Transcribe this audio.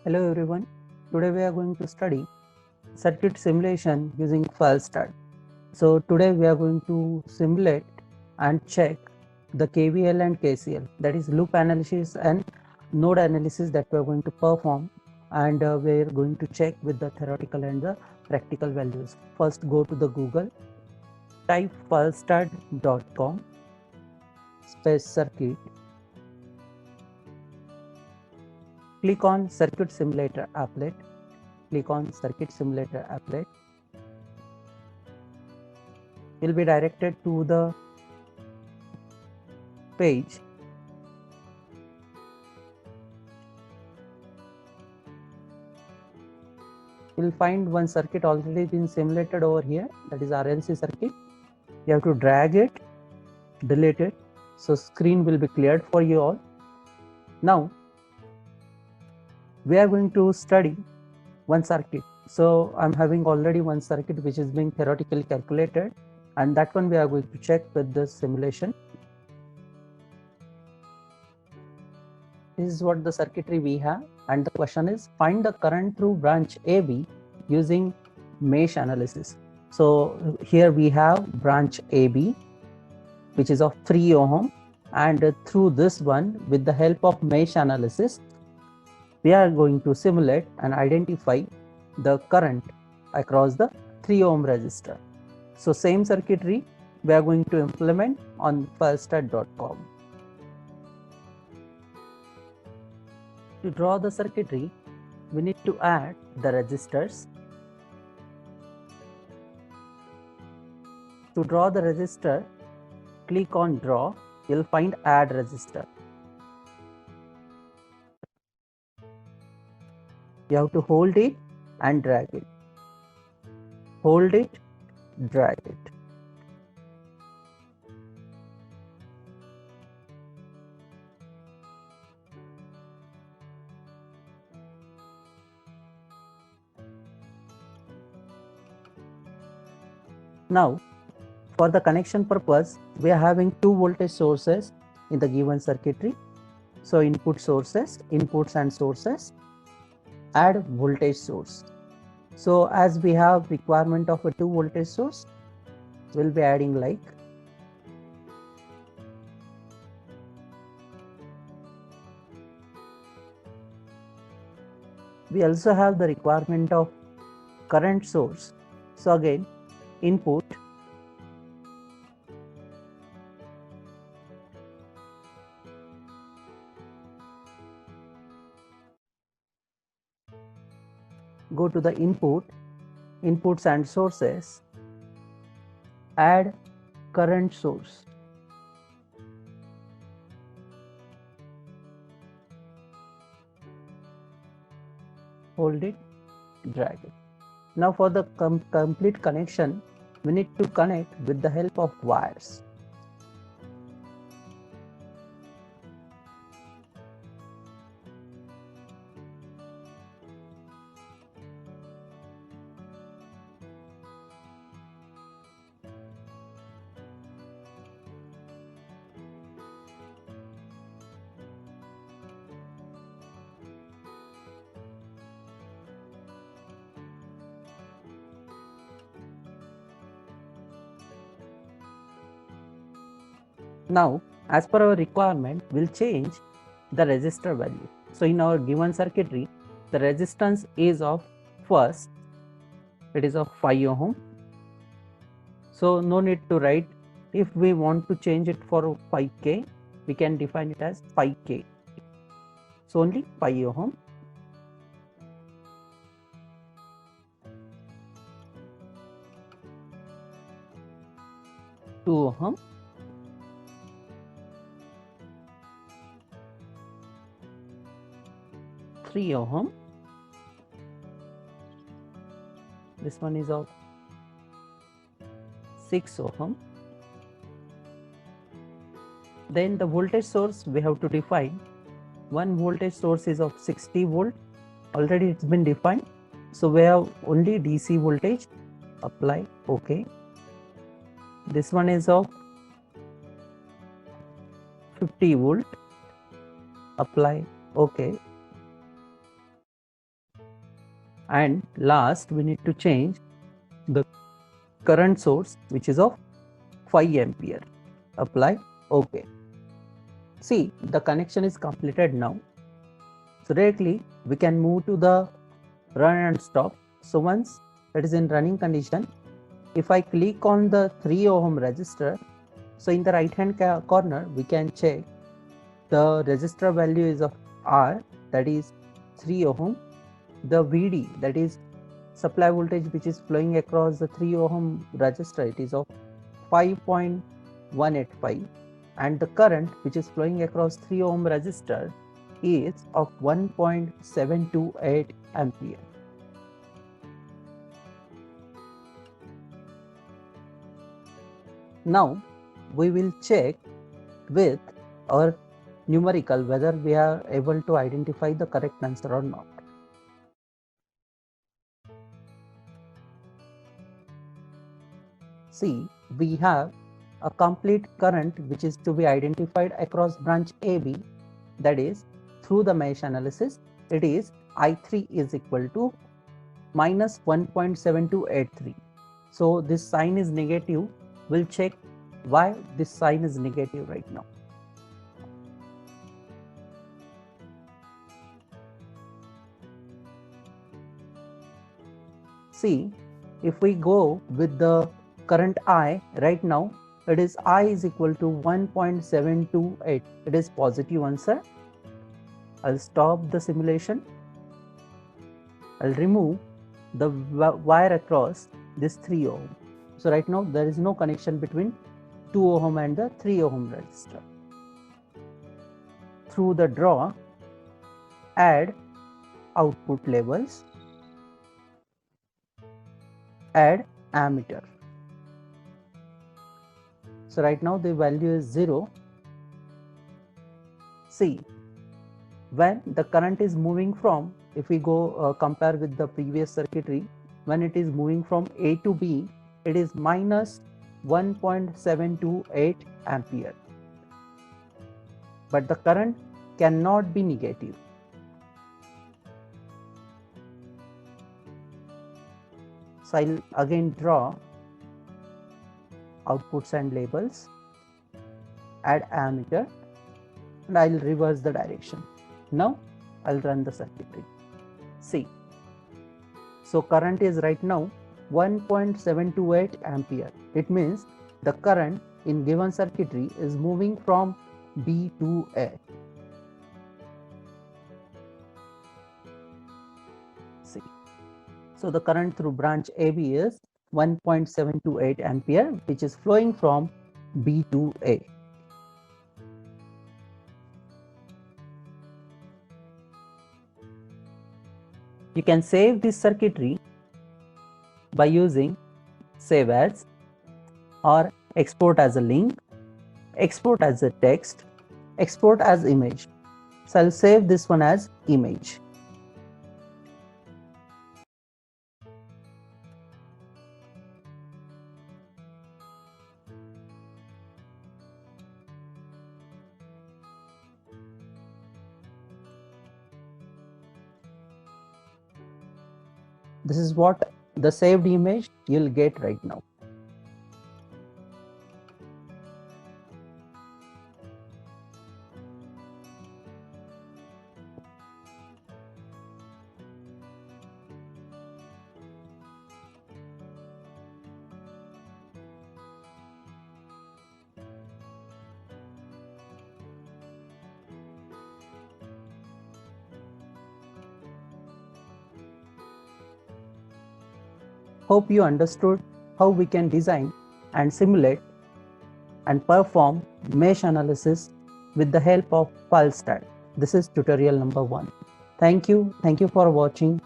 Hello everyone, today we are going to study circuit simulation using FileStart. So today we are going to simulate and check the KVL and KCL, that is loop analysis and node analysis that we are going to perform, and we are going to check with the theoretical and the practical values. First go to the Google, type filestart.com space circuit, click on circuit simulator applet, click on circuit simulator applet. Will be directed to the page you'll find one circuit already been simulated over here, that is RLC circuit. You have to drag it, delete it, so screen will be cleared for you all. Now we are going to study one circuit. So I'm having already one circuit which is being theoretically calculated, and that one we are going to check with the simulation. This is what the circuitry we have, and the question is find the current through branch AB using mesh analysis. So here we have branch AB which is of 3 ohm, and through this one, with the help of mesh analysis, we are going to simulate and identify the current across the 3 ohm resistor. So same circuitry we are going to implement on filestart.com. To draw the circuitry, we need to add the resistors. To draw the resistor, click on draw, you'll find add resistor. You have to hold it and drag it. Hold it, drag it. Now, for the connection purpose, we are having two voltage sources in the given circuitry. So input sources, inputs and sources, add voltage source. So as we have requirement of a 2 voltage source, we'll be adding like we also have the requirement of current source. So again, input, go to the input, inputs and sources, add current source. Hold it, drag it. Now for the complete connection, we need to connect with the help of wires. Now, as per our requirement, we'll change the resistor value. So in our given circuitry, the resistance is of first, it is of 5 ohm. So no need to write. If we want to change it for 5K, we can define it as 5K. So only 5 ohm. Two ohm, 3 ohm. This one is of 6 ohm. Then the voltage source we have to define. One voltage source is of 60 volt. Already it's been defined. So we have only DC voltage. Apply. Okay. This one is of 50 volt. Apply. Okay. and last we need to change the current source, which is of 5 ampere. Apply OK. See, the connection is completed now. So directly we can move to the run and stop. So once it is in running condition, if I click on the 3 ohm resistor, so in the right hand corner we can check the resistor value is of R, that is 3 ohm. The VD, that is supply voltage which is flowing across the 3 ohm resistor, it is of 5.185, and the current which is flowing across 3 ohm resistor is of 1.728 ampere. Now we will check with our numerical whether we are able to identify the correct answer or not. See, we have a complete current which is to be identified across branch AB, that is through the mesh analysis it is I3 is equal to minus 1.7283. So this sign is negative. We'll check why this sign is negative right now. See, if we go with the current I right now, it is I is equal to 1.728. It is positive answer. I'll stop the simulation. I'll remove the wire across this 3 ohm. So right now there is no connection between 2 ohm and the 3 ohm resistor. Through the draw, add output levels, add ammeter. So right now the value is 0. See, when the current is moving from, if we go compare with the previous circuitry, when it is moving from A to B, it is minus 1.728 ampere. But the current cannot be negative. So I'll again draw outputs and labels, add ammeter, and I'll reverse the direction. Now I'll run the circuitry. See, so current is right now 1.728 ampere. It means the current in given circuitry is moving from B to A. See, so the current through branch AB is 1.728 ampere, which is flowing from B to A. You can save this circuitry by using save as or export as a link, export as a text, export as image. So I'll save this one as image. This is what the saved image you'll get right now. Hope you understood how we can design and simulate and perform mesh analysis with the help of PulseStat. This is tutorial number 1. Thank you for watching.